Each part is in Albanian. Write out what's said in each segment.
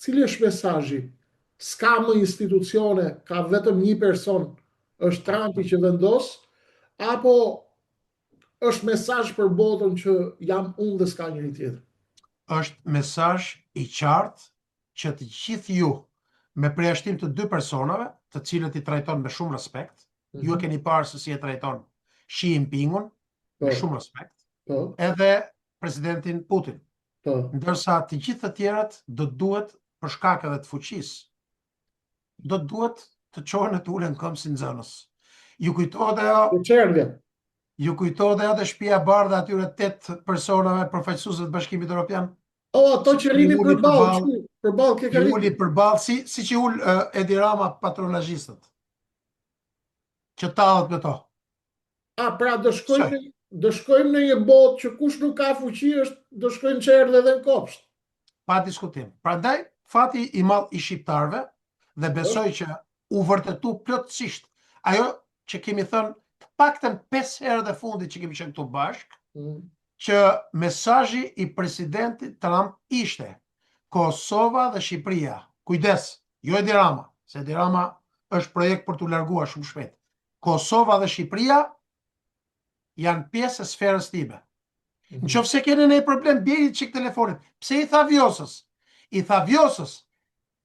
cili është mesazhi? S'ka më institucione, ka vetëm një person, është Trumpi që vendos, apo është mesazh për botën që jam unë dhe s'ka njëri tjetër? Është mesazh i qartë që të gjithë ju, me përjashtim të dy personave, të cilët i trajton me shumë respekt, ju e keni parë se si e trajton Xi Jinpingun me shumë respekt, edhe presidentin Putin. Ndërsa të gjithë të tjerat do të duhet, për shkak edhe të fuqisë, do të duhet të çohen e të ulen këmbë si nxënës. Ju kujtohet ajo dhe shtëpia e bardhë atyre 8 personave përfaqësuesve të Bashkimit Evropian? Ato që rrini përballë ke i uli përballë si që ul Edi Rama patronazhistët. Që tallet me to. Pra do shkojmë në një botë që kush nuk ka fuqi do shkojnë çerdhe edhe në kopsht. Pa diskutim. Prandaj fati i madh i shqiptarëve dhe besoj që u vërtetu plotësisht ajo që kemi thënë të paktën 5 herë dhe fundit që kemi qenë këtu bashk, që mesazhi i presidentit Trump ishte Kosova dhe Shqipëria. Kujdes, jo Edi Rama, se Edi Rama është projekt për t'u larguar shumë shpejt. Kosova dhe Shqipëria janë pjesë e sferës time. Nëse keni ndonjë problem, bjeri çik telefonit. Pse i tha Vjosës? I tha Vjosës,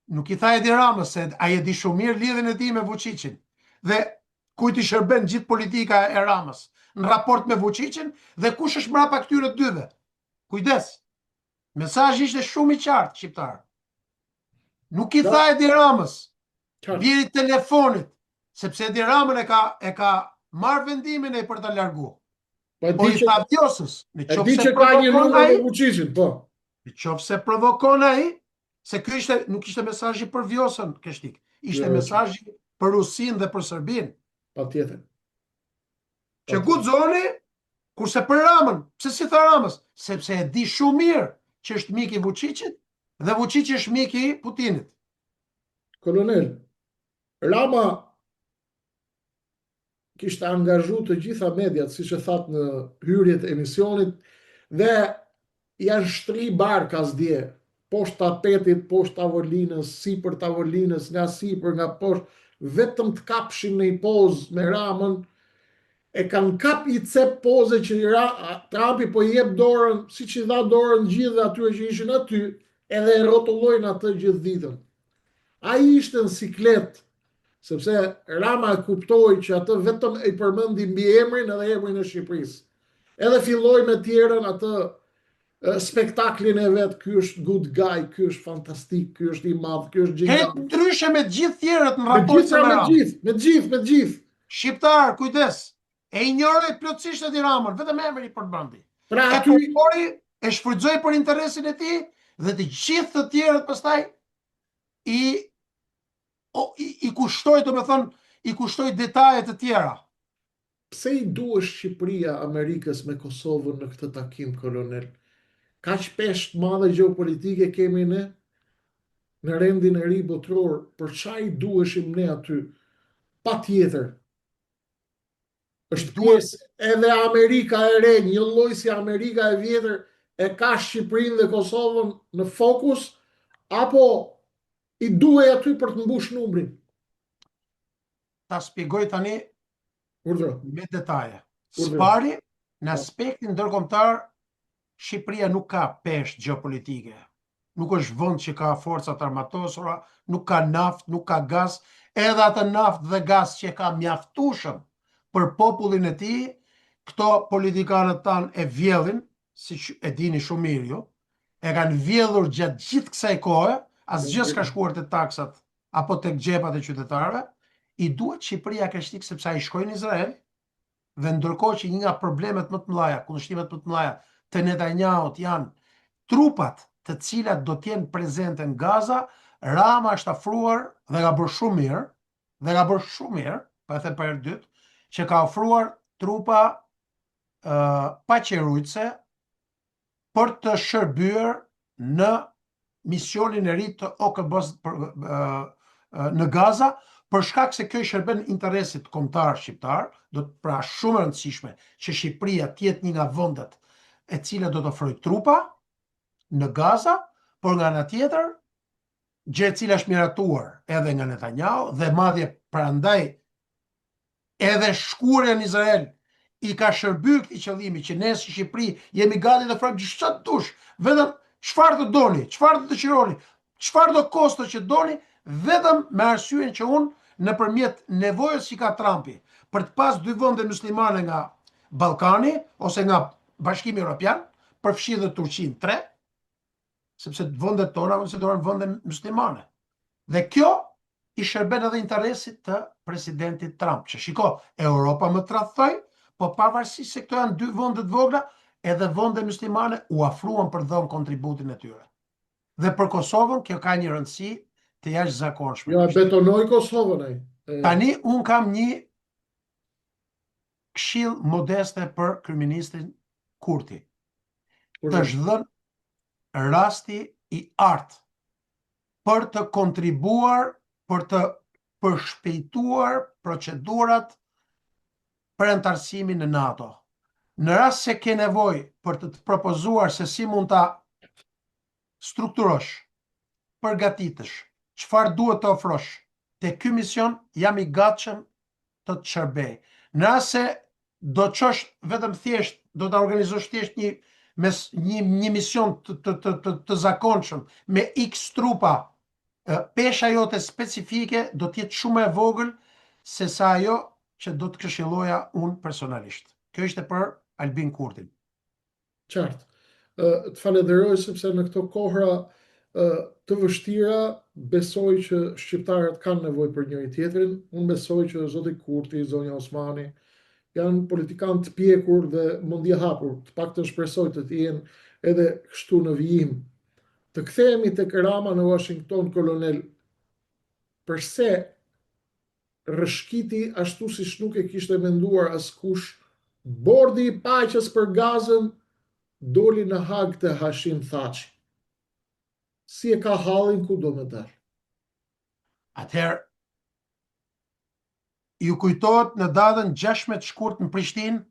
nuk i tha Edi Ramës, se ai e di shumë mirë lidhjen e tij me Vučićin. Dhe kujt i shërben gjithë politika e Ramës në raport me Vučićin dhe kush është mbrapa këtyre dyve. Kujdes. Mesazhi ishte shumë i qartë shqiptar. Nuk i tha Edi Ramës, bjeri telefonit, sepse Edi Ramën e ka marrë vendimin e për ta larguar. Po i tha Vjosës, nëse ka një numër me Vučićin, po. Nëse provokon ai, se ky nuk ishte mesazhi për Vjosën, Keshtik. Ishte mesazhi për Rusinë dhe për Serbinë. Patjetër. Që guxoni, kurse për Ramën, pse si tha Ramës? Sepse e di shumë mirë që është mik i Vučićit dhe Vučići është mik i Putinit. Kolonel, Rama kishte angazhu të gjitha mediat, siç e thatë në hyrjet e emisionit, dhe janë shtri barkas dje, poshtë tapetit, poshtë tavolinës, sipër tavolinës, nga sipër, nga poshtë, vetëm të kapshin në i pozë me Ramën, e kanë kap i cep poze që Trumpi po i jep dorën, siç i dha dorën gjithë atyre që ishin aty, edhe e rrotullojnë atë gjithë ditën. Ai ishte në siklet, sepse Rama e kuptoi që atë vetëm e përmendi mbi emrin edhe emrin e Shqipërisë. Edhe filloi me tjerën atë spektaklin e vet, ky është good guy, ky është fantastik, ky është i madh, ky është gjigant. Ndryshe me të gjithë tjerët në raport me gjithë. Shqiptar, kujdes. E injoroi plotësisht Edi Ramën, vetëm emri për të bëndi. Pra aty e shfrytëzoi për interesin e tij dhe të gjithë të tjerët pastaj i kushtoi, domethënë, i kushtoi detaje të tjera. Pse i duhet Shqipëria Amerikës me Kosovën në këtë takim, kolonel? Kaq peshë madhe gjeopolitike kemi ne në rendin e ri botror, për çfarë i duheshim ne aty? Patjetër. Është pjesë edhe Amerika e re, një lloj si Amerika e vjetër, e ka Shqipërinë dhe Kosovën në fokus, apo i duhej aty për të mbush numrin? Ta shpjegoj tani me detaje. Spari, në aspektin ndërkombëtar, Shqipëria nuk ka peshë gjeopolitike. Nuk është vend që ka forcat armatosura, nuk ka naftë, nuk ka gaz, edhe atë naftë dhe gaz që ka mjaftueshëm për popullin e tij, këto politikanët tanë e vjedhin, siç e dini shumë mirë ju, e kanë vjedhur gjatë gjithë kësaj kohe, asgjë s'ka shkuar te taksat apo tek xhepat e qytetarëve. I duhet Shqipëria Keshtik sepse ai shkoi në Izrael dhe ndërkohë që një nga problemet më të mëdha, kundërshtimet më të mëdha të Netanyahu janë trupat të cilat do të jenë prezente në Gaza, Rama është afruar dhe ka bërë shumë mirë, pa e them për herë dytë, që ka ofruar trupa paqërujtëse për të shërbyer në misionin e ri të OKB-s në Gaza, për shkak se kjo i shërben interesit kombëtar shqiptar, do të pra shumë e rëndësishme që Shqipëria të jetë një nga vendet e cila do të ofrojë trupa në Gaza, por nga ana tjetër gjë e cila është miratuar edhe nga Netanyahu dhe madje prandaj edhe shkurja në Izrael i ka shërby këtij qëllimi që ne si Shqipëri jemi gati të frojmë çfarë të dush, vetëm çfarë të doni, çfarë të dëshironi, çfarë do kosto që doni, vetëm me arsyeën që unë nëpërmjet nevojës që ka Trumpi për të pas dy vende muslimane nga Ballkani ose nga Bashkimi Evropian, përfshi dhe Turqinë 3, sepse vendet tona konsiderohen vende muslimane. Dhe kjo i shërben edhe interesit të presidentit Trump, që shiko, Europa më tradhtoi, po pavarësisht se këto janë dy vende të vogla, edhe vende muslimane u afruan për dhënë kontributin e tyre. Dhe për Kosovën kjo ka një rëndësi të jashtëzakonshme. Jo, betonoi Kosovën ai. Tani un kam një këshill modeste për kryeministrin Kurti. Të zhdhën rasti i artë për të kontribuar, për të përshpejtuar procedurat për antarësimin në NATO. Në rast se ke nevojë për të propozuar se si mund ta strukturosh, përgatitësh, çfarë duhet të ofrosh, te ky mision jam i gatshëm të të shërbej. Në rast se do të çosh vetëm thjesht, do ta organizosh thjesht një mision të zakonshëm me X trupa, pesha jote specifike do të jetë shumë e vogël se sa ajo që do të këshilloja unë personalisht. Kjo ishte për Albin Kurtin. Qartë. Të falenderoj sepse në këto kohra të vështira besoj që shqiptarët kanë nevojë për njëri tjetrin. Unë besoj që zoti Kurti, zonja Osmani janë politikanë të pjekur dhe mundje hapur, të paktën shpresoj të jenë edhe kështu në vijim. Të kthehemi tek Rama në Washington, kolonel, përse rrëshqiti ashtu siç nuk e kishte menduar askush, bordi i paqes për Gazën doli në Hag të Hashim Thaçi. Si e ka hallin ku do me dalë? Atëherë, ju kujtohet në datën 16 shkurt në Prishtinë,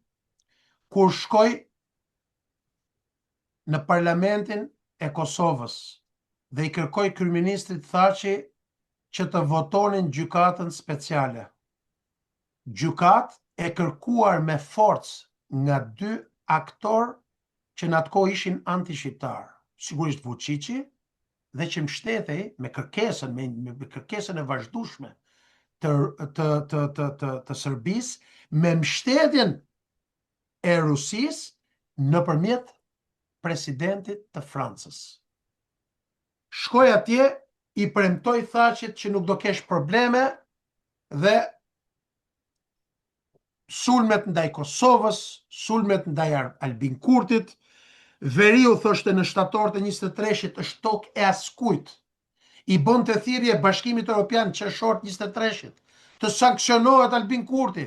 kur shkoj në parlamentin e Kosovës dhe i kërkoj kryeministrit Thaçi që të votonin gjykatën speciale. Gjykatë e kërkuar me forcë nga dy aktorë që në atë kohë ishin anti-shqiptar, sigurisht Vučići, dhe që mbështetej me kërkesën e vazhdueshme të Serbisë, me mbështetjen e Rusisë nëpërmjet presidentit të Francës. Shkoj atje, i premtoj Thaçit që nuk do kesh probleme dhe sulmet ndaj Kosovës, sulmet ndaj Albin Kurtit, veriu thoshte në shtator të 23-shit është tokë e askujt. I bënte thirrje Bashkimit Evropian qershor 23-shit të sankcionohet Albin Kurti,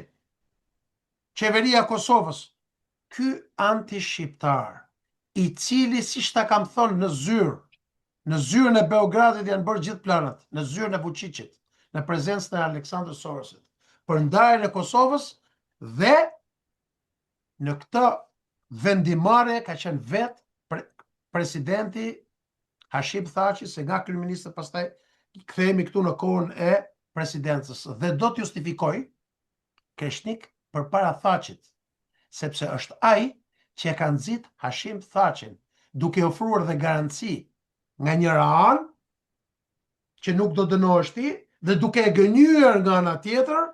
qeveria e Kosovës. Ky anti-shqiptar, i cili siç ta kam thënë në zyrën e Beogradit janë bërë gjithë planët, në zyrën e Vučićit, në prezencën e Aleksandr Sorosit, për ndarjen e Kosovës dhe në këtë vendimarrje ka qenë vetë presidenti Hashim Thaçi, se nga kryeministri pastaj kthehemi këtu në kohën e presidencës dhe do të justifikoj Kreshnik përpara Thaçit, sepse është ai që e ka nxit Hashim Thaçin, duke ofruar dhe garanci nga njëra anë që nuk do dënohesh ti dhe duke e gënyer nga ana tjetër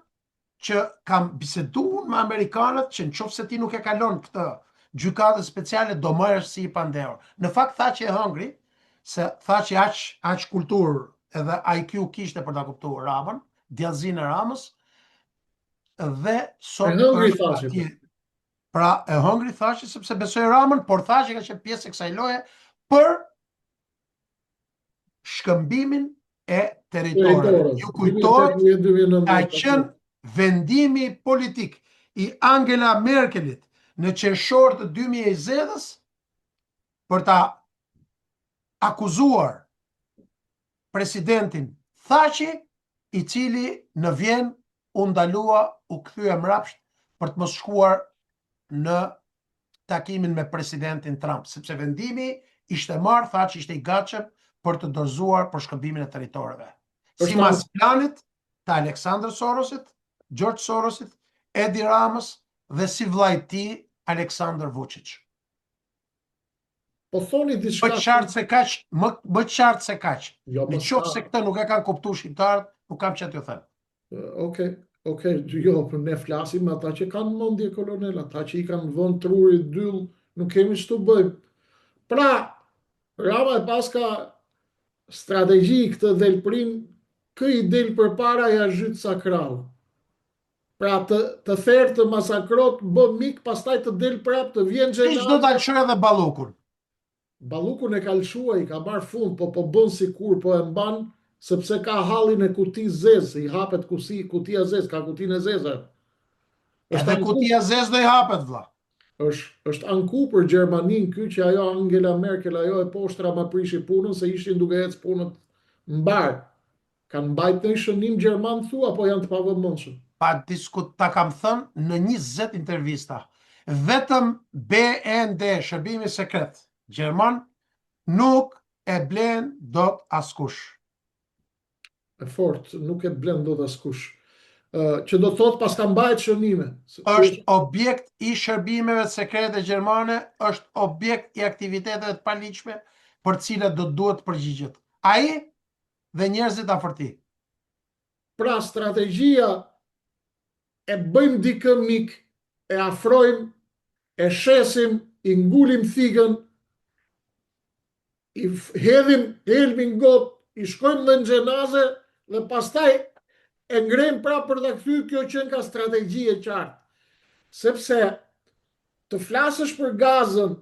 që kam biseduar me amerikanët që nëse ti nuk e kalon këtë gjykatë speciale do marrësh si i pandehur. Në fakt Thaçi e hëngri, se Thaçi aq kulturë edhe IQ kishte për ta kuptuar Ramën, djallëzinë e Ramës, dhe sot është atje. Pra e hëngri Thaçi sepse besoi Ramën, por Thaçi ka qenë pjesë e kësaj loje për shkëmbimin e territorëve. Ju kujtohet ka qenë vendimi politik i Angela Merkelit në qershor të 2020-s për ta akuzuar presidentin Thaçi, i cili në Vjen u ndalua, u kthye mrapsht për të mos shkuar në takimin me presidentin Trump, sepse vendimi ishte marrë, Thaçi ishte i gatshëm për të dorëzuar për shkëmbimin e territoreve. Është Sipas planit të Aleksandr Sorosit, George Sorosit, Edi Ramës dhe si vllai i tij Aleksandr Vučić. Po thoni Më diçka. qartë se kaq, më qartë se kaq. Jo, Në qoftë se këtë nuk e kanë kuptuar shqiptarët, nuk kam çfarë t'ju them. Okej, jo, për ne flasim ata që kanë mendje kolonel, ata që i kanë vënë trurit dyll, nuk kemi ç'tu bëjmë. Pra, Rama e paska strategji këtë delprim, kë i del përpara ja zhyt sa krau. Pra të therë të masakrot, bë mik, pastaj të del prap, të vjen Siç do ta gjenazë. lëshoj edhe Ballukun. Ballukun e ka lëshua, i ka marrë fund, po bën sikur po e mban, sepse ka hallin e kutisë zezë, i hapet kutia zezë, ka kutinë e zezë. Edhe kutia zezë do i hapet, vlla. Është anku për Gjermanin ky që ajo Angela Merkel, ajo e poshtra ma prishi punën se ishin duke ecë punët mbar. Kanë mbajtë në shënim Gjerman thua, apo janë të pavëmendshëm? Ta kam thënë në 20 intervista. Vetëm BND, Shërbimi Sekret Gjerman, nuk e blen dot askush. E fort, nuk e blen dot askush. Që do thot pas ka mbajt shënime. Është objekt i shërbimeve sekrete gjermane, është objekt i aktiviteteve të paligjshme për të cilat do duhet të përgjigjet. Ai dhe njerëzit afër tij. Pra strategjia e bëjmë dikë mik, e afrojmë, e shesim, i ngulim thikën, i hedhim helmin got, i shkojmë dhe në gjenaze dhe pastaj e ngrejmë pra për të kthy, kjo qenë ka strategji e qartë. Sepse të flasësh për Gazën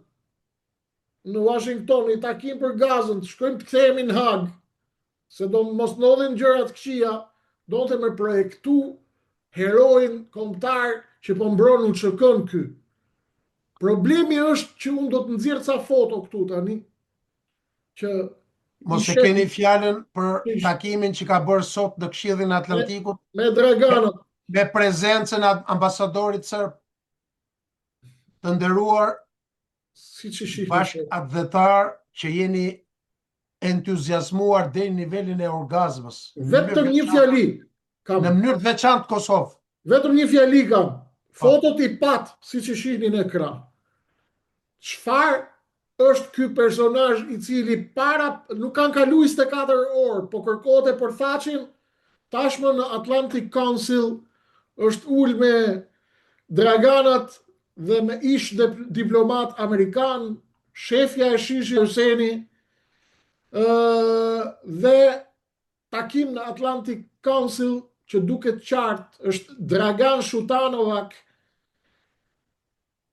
në Washington, i takim për Gazën, të shkojmë të kthehemi në Hag, se do mos ndodhin gjërat këqija, do të me projektu heroin kombëtar që po mbron UÇK-n ky. Problemi është që unë do të nxjerr ca foto këtu tani, që mos e keni fjalën për takimin që ka bërë sot në Këshillin e Atlantikut me Draganët, me prezencën e ambasadorit serb të nderuar, bashkëdhetar që jeni entuziazmuar deri në nivelin e orgazmës. Vetëm një fjali kam. Në mënyrë të veçantë Kosovë. Vetëm një fjali kam. Fotot i pat, siç e shihni në ekran. Çfarë është ky personazh i cili nuk kanë kaluar 24 orë, po kërkohet e përfaqin, tashmë në Atlantic Council është ul me Draganat dhe me ish diplomat amerikan, shefja e Shishi Huseni, dhe takim në Atlantic Council që duket qartë është Dragan Shutanovak.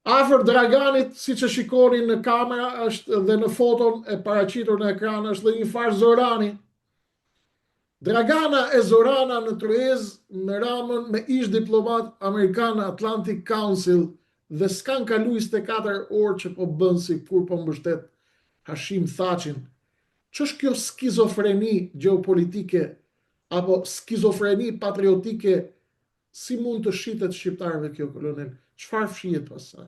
Afër Draganit, siç e shikoni në kamera, është dhe në foton e paraqitur në ekran, është dhe një farë Zorani. Dragana e Zorana në Truez me Ramën, me ish diplomat amerikan në Atlantic Council, dhe s'kan kalu 24 orë që po bën si kur po mbështet Hashim Thacin. Ç'është kjo skizofreni gjeopolitike apo skizofreni patriotike? Si mund të shitet shqiptarëve kjo, kolonel? Çfarë fshihet pastaj?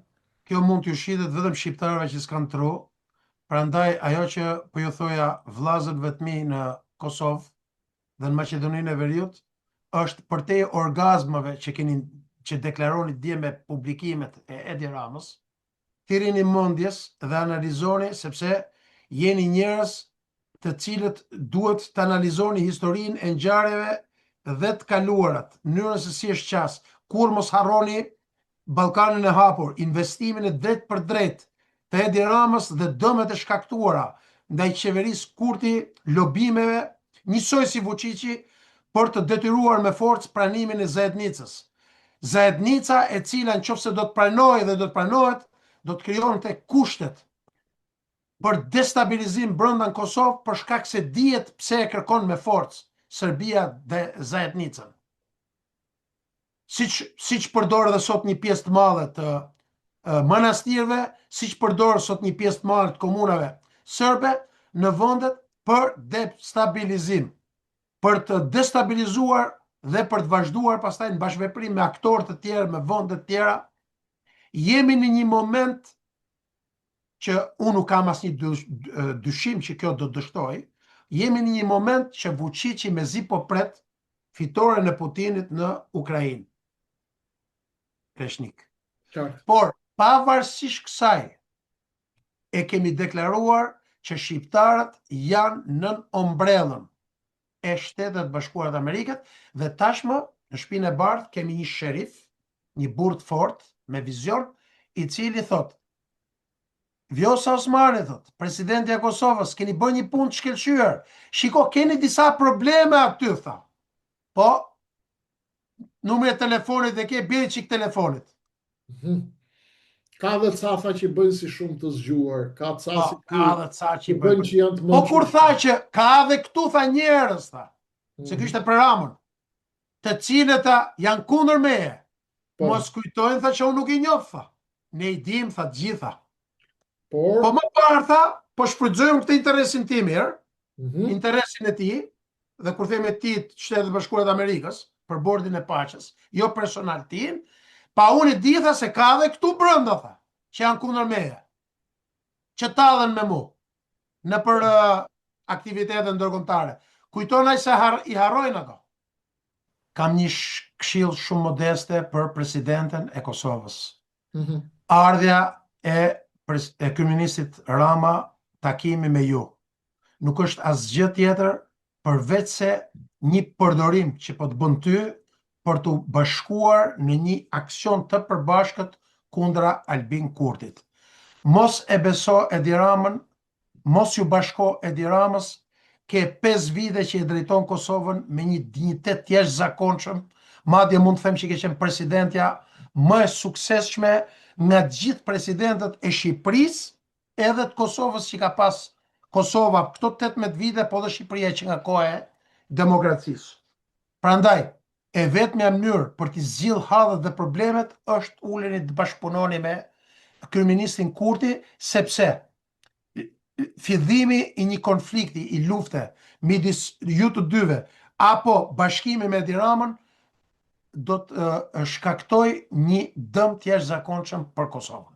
Kjo mund t'ju shitet vetëm shqiptarëve që s'kan tru. Prandaj ajo që po ju thoja vllazërve të mi në Kosovë dhe në Maqedoninë e Veriut është përtej orgazmave që deklaroni dje me publikimet e Edi Ramës. Thirrini mendjes dhe analizoni, sepse jeni njerëz të cilët duhet të analizoni historinë e ngjarjeve dhe të kaluarat, mënyrën se si është qas, kur mos harroni Ballkanin e hapur, investimin e drejt për drejt të Edi Ramës dhe dëmet e shkaktuara ndaj qeverisë Kurti, lobimeve, njësoj si Vučići, për të detyruar me forcë pranimin e Zajednicës. Zajednica e cila nëse do të pranojë dhe do të pranohet, do të krijonte kushtet për destabilizim brenda në Kosovë, për shkak se dihet pse e kërkon me forcë Serbia dhe Zajednicën. Siç përdor edhe sot një pjesë të madhe të manastirëve, siç përdor sot një pjesë të madhe të komunave serbe në vendet për destabilizim, për të destabilizuar dhe për të vazhduar pastaj në bashkëveprim me aktorë të tjerë, me vende të tjera. Jemi në një moment që unë nuk kam asnjë dyshim që kjo do të dështoj, jemi në një moment që Vučići mezi po pret fitoren e Putinit në Ukrainë. Kreshnik. Qartë. Por, pavarësisht kësaj, e kemi deklaruar që shqiptarët janë nën ombrellën e Shtetet Bashkuara të Amerikës dhe tashmë në Shtëpinë e Bardhë kemi një sherif, një burr të fortë me vizion, i cili thot: Vjosa Osmani, thot, presidenti i Kosovës, keni bërë një punë të shkëlqyer. Shiko, keni disa probleme aty, tha. Po, numri i telefonit e ke, bjeri çik telefonit. Ka dhe cafa që bëjnë si shumë të zgjuar, ka ca si ka dhe ca që bëjnë që janë të Po kur tha që ka dhe këtu, tha njerëz, tha, se kishte për Ramën, të cilët janë kundër meje, mos kujtojnë, tha, që unë nuk i njoh, tha. Ne i dim, tha, gjitha. Po më parë, tha, po shfrytëzojmë këtë interesin tim mirë, interesin e tij, dhe kur themi ti të Shtetet Bashkuara të Amerikës, për bordin e paqes, jo personal tim, pa unë i di, tha, se ka dhe këtu brenda, tha, që janë kundër meje, që tallen me mu, në për aktivitetet ndërkombëtare. Kujtonaj se i harrojnë ato. Kam një këshill shumë modeste për presidenten e Kosovës. Ardhja e kryeministit Rama, takimi me ju, nuk është asgjë tjetër përveç se një përdorim që po të bën ty për të bashkuar në një aksion të përbashkët kundra Albin Kurtit. Mos e beso Edi Ramën, mos ju bashko Edi Ramës, ke 5 vite që e drejton Kosovën me një dinjitet të jashtëzakonshëm, madje mund të them që ke qenë presidentja më e suksesshme nga gjithë presidentët e Shqipërisë edhe të Kosovës që ka pas Kosova këto 18 vite, po dhe Shqipëria që nga koha e demokracisë. Prandaj, e vetmja mënyrë për të zgjidhur hallet dhe problemet është uleni të bashkëpunoni me kryeministin Kurti, sepse fillimi i një konflikti, i lufte midis ju të dyve apo bashkimi me Edi Ramën do të shkaktoj një dëm të jashtëzakonshëm për Kosovën.